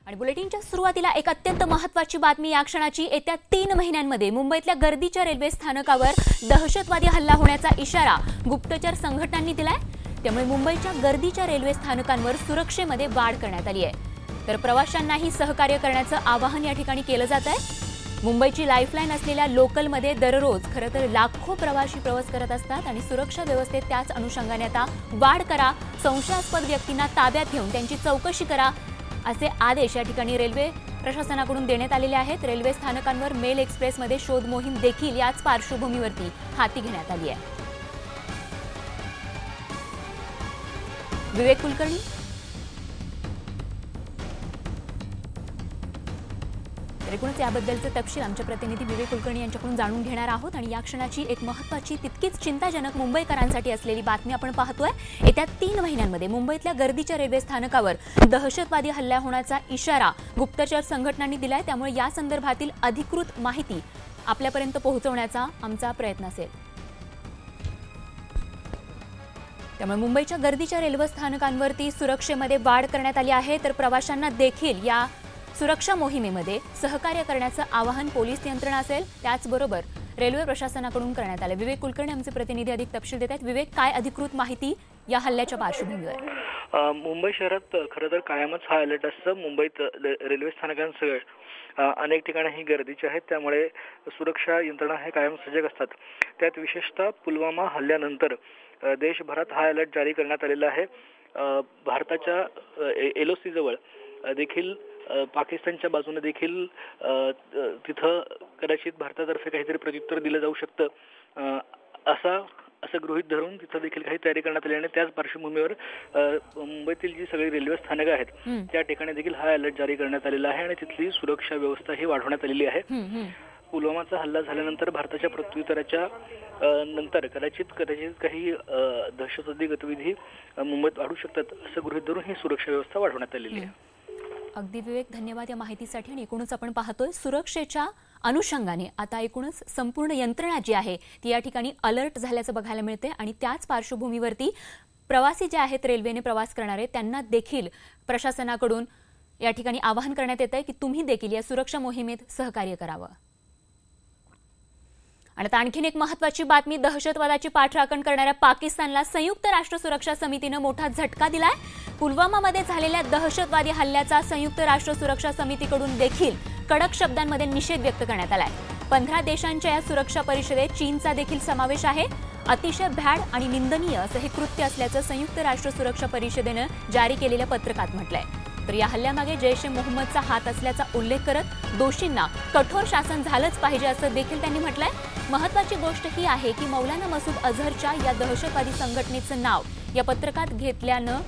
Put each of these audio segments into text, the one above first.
आणि बुलेटिनच्या सुरुवातीला एक अत्यंत महत्त्वाची बातमी या क्षणाची। येत्या 3 महिन्यांमध्ये मुंबईतल्या गर्दीच्या रेल्वे स्थानकावर दहशतवादी हल्ला होण्याचा इशारा गुप्तचर संघटनांनी दिलाय। त्यामुळे मुंबईच्या गर्दीच्या रेल्वे स्थानकांवर सुरक्षेमध्ये वाढ करण्यात आली आहे। तर प्रवाशांनाही सहकार्य करण्याचं आवाहन या ठिकाणी केलं जात आहे। मुंबईची लाईफलाईन असलेल्या लोकलमध्ये दररोज खरं तर लाखो प्रवासी प्रवास करत असतात आणि सुरक्षा व्यवस्थेत त्याच अनुषंगाने आता वाढ करा, संशयास्पद व्यक्तींना ताब्यात घेऊन त्यांची चौकशी करा असे आदेश या ठिकाणी रेल्वे प्रशासनाकडून देण्यात आलेले आहेत। रेल्वे स्थानकांवर मेल एक्सप्रेसमध्ये शोध मोहीम देखील याच पार्श्वभूमीवरती हाती घेण्यात आली आहे। विवेक कुलकर्णी, एकूणच याबद्दलचे तपशील आमचे प्रतिनिधी विवेक कुलकर्णी यांच्याकडून जाणून घेणार आहोत। आणि या क्षणाची एक महत्त्वाची तितकीच चिंताजनक मुंबईकरांसाठी असलेली बातमी आपण पाहतोय। येत्या 3 महिन्यांमध्ये मुंबईतल्या गर्दीच्या रेल्वे स्थानकावर दहशतवादी हल्ला होण्याचा इशारा गुप्तचर संघटनांनी दिलाय। त्यामुळे या संदर्भातील अधिकृत माहिती आपल्यापर्यंत पोहोचवण्याचा आमचा प्रयत्न असेल। त्यामुळे मुंबईच्या गर्दीच्या रेल्वे स्थानकांवरती सुरक्षेमध्ये वाढ करण्यात आली आहे। तर प्रवाशांना देखील या सुरक्षा मोहिमेमध्ये सहकार्य करण्याचं आवाहन पोलीस यंत्रणा असेल त्याचबरोबर रेल्वे प्रशासनाकडून करण्यात आले। विवेक कुलकर्णी आमचे प्रतिनिधी अधिक तपशील देत आहेत। विवेक, काय अधिकृत माहिती या हल्ल्याच्या पार्श्वभूमीवर? मुंबई शहरात खरं तर कायमच हा अलर्ट असतो। मुंबईत रेल्वे स्थानकांसह अनेक ठिकाणी ही गर्दीची आहेत, त्यामुळे सुरक्षा यंत्रणा हे कायम सजग असतात। त्यात विशेषतः पुलवामा हल्ल्यानंतर देशभरात हा अलर्ट जारी करण्यात आलेला आहे। भारताच्या LOC जवळ देखील पाकिस्तानच्या बाजूने देखील तिथं कदाचित भारतातर्फे काहीतरी प्रत्युत्तर दिलं जाऊ शकतं असं गृहीत धरून तिथं देखील काही तयारी करण्यात आली आणि त्याच पार्श्वभूमीवर मुंबईतील जी सगळी रेल्वे स्थानकं आहेत त्या ठिकाणी देखील हा अलर्ट जारी करण्यात आलेला आहे आणि तिथली सुरक्षा व्यवस्था ही वाढवण्यात आलेली आहे। पुलवामाचा हल्ला झाल्यानंतर भारताच्या प्रत्युत्तराच्या नंतर कदाचित काही दहशतवादी गतिविधी मुंबईत वाढू शकतात असं गृहीत धरून ही सुरक्षा व्यवस्था वाढवण्यात आलेली आहे। अगदी विवेक, धन्यवाद या माहितीसाठी। आणि एकूणच आपण पाहतोय सुरक्षेच्या अनुषंगाने आता एकूणच संपूर्ण यंत्रणा जी आहे ती या ठिकाणी अलर्ट झाल्याचं बघायला मिळते। आणि त्याच पार्श्वभूमीवरती प्रवासी जे आहेत रेल्वेने प्रवास करणारे त्यांना देखील प्रशासनाकडून या ठिकाणी आवाहन करण्यात येत आहे की तुम्ही देखील या सुरक्षा मोहिमेत सहकार्य करावं। आणि आता आणखीन एक महत्त्वाची बातमी, दहशतवादाची पाठराखण करणाऱ्या पाकिस्तानला संयुक्त राष्ट्र सुरक्षा समितीने मोठा झटका दिलाय। पुलवामामध्ये झालेल्या दहशतवादी हल्ल्याचा संयुक्त राष्ट्र सुरक्षा समितीकडून देखील कडक शब्दांमध्ये निषेध व्यक्त करण्यात आलाय। 15 देशांच्या या सुरक्षा परिषदेत चीनचा देखील समावेश आहे। अतिशय भ्याड आणि निंदनीय असं हे कृत्य असल्याचं संयुक्त राष्ट्र सुरक्षा परिषदेनं जारी केलेल्या पत्रकात म्हटलंय। तर या हल्ल्यामागे जैश-ए-मोहम्मदचा हात असल्याचा उल्लेख करत दोषींना कठोर शासन झालंच पाहिजे असं देखील त्यांनी म्हटलंय। महत्त्वाची गोष्ट ही आहे की मौलाना मसूद अझहरच्या या दहशतवादी संघटनेचं नाव या पत्रकात घेतल्यानं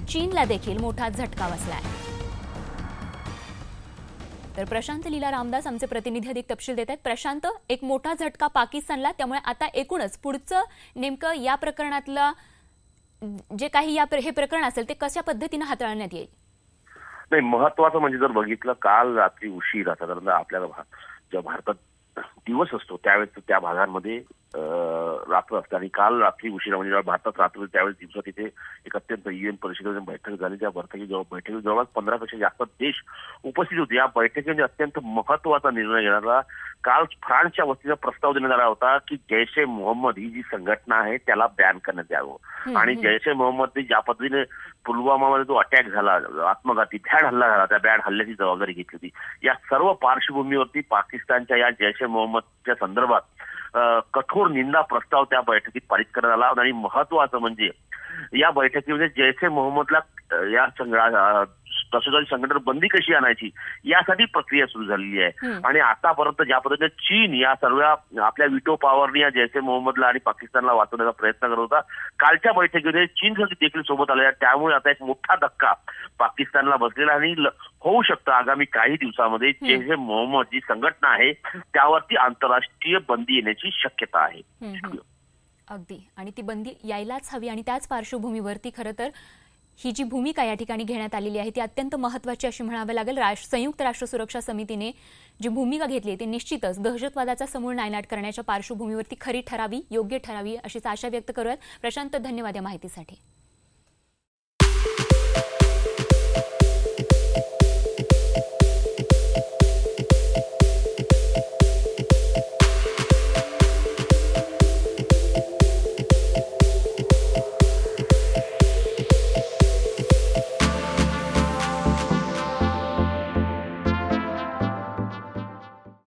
चीनला देखील मोठा झटका बसलाय। तर प्रशांत लीला रामदास आमचे प्रतिनिधी अधिक तपशील देत आहेत। प्रशांत, एक मोठा झटका पाकिस्तानला, त्यामुळे आता एकूणच पुढचं नेमकं या प्रकरणातलं जे काही हे प्रकरण असेल ते कशा पद्धतीने हाताळण्यात येईल? नाही, महत्वाचं म्हणजे जर बघितलं काल रात्री उशीर साधारण आपल्याला जेव्हा भारतात दिवस असतो त्यावेळेस त्या भागांमध्ये रात्र असते आणि काल रात्री उशिरा म्हणजे जेव्हा भारतात रात्र त्यावेळेस दिवसा तिथे एक अत्यंत UN परिषदेची बैठक झाली। त्या बैठकीत जवळपास 15 पेक्षा जास्त देश उपस्थित होते। या बैठकीमध्ये अत्यंत महत्वाचा निर्णय घेण्याचा काल फ्रान्सच्या वतीने प्रस्ताव देण्यात आला होता की जैश-ए-मोहम्मद ही जी संघटना आहे त्याला बॅन करण्यात यावं। आणि जैश-ए-मोहम्मदने ज्या पद्धतीने पुलवामामध्ये जो अटॅक झाला, आत्मघाती भ्याड हल्ला झाला, त्या भ्याड हल्ल्याची जबाबदारी घेतली होती। या सर्व पार्श्वभूमीवरती पाकिस्तानच्या या जैश-ए-मोहम्मदच्या संदर्भात कठोर निंदा प्रस्ताव त्या बैठकीत पारित करण्यात आला। आणि महत्वाचं म्हणजे या बैठकीमध्ये जैश-ए-मोहम्मदला या दहशतवादी संघटनेवर बंदी कशी आणायची यासाठी प्रक्रिया सुरू झालेली आहे। आणि आतापर्यंत ज्या पद्धतीने चीन या सर्व आपल्या विटो पॉवरने या जैश-ए-मोहम्मदला आणि पाकिस्तानला वाचवण्याचा प्रयत्न करत होता, कालच्या बैठकीमध्ये चीन देखील सोबत आलेला, त्यामुळे आता एक मोठा धक्का पाकिस्तानला बसलेला आणि होऊ शकतं आगामी काही दिवसामध्ये जैश-ए-मोहम्मद जी संघटना आहे त्यावरती आंतरराष्ट्रीय बंदी येण्याची शक्यता आहे। अगदी, आणि ती बंदी यायलाच हवी। आणि त्याच पार्श्वभूमीवरती खरं तर ही जी भूमिका या ठिकाणी घेण्यात आलेली आहे ती अत्यंत महत्त्वाची अशी म्हणावी लागेल। संयुक्त राष्ट्र सुरक्षा समितीने जी भूमिका घेतली ती निश्चितच दहशतवादाचा समूळ नायनाट करण्याच्या पार्श्वभूमीवरती खरी ठरावी, योग्य ठरावी अशीच आशा व्यक्त करूयात। प्रशांत, धन्यवाद या माहितीसाठी।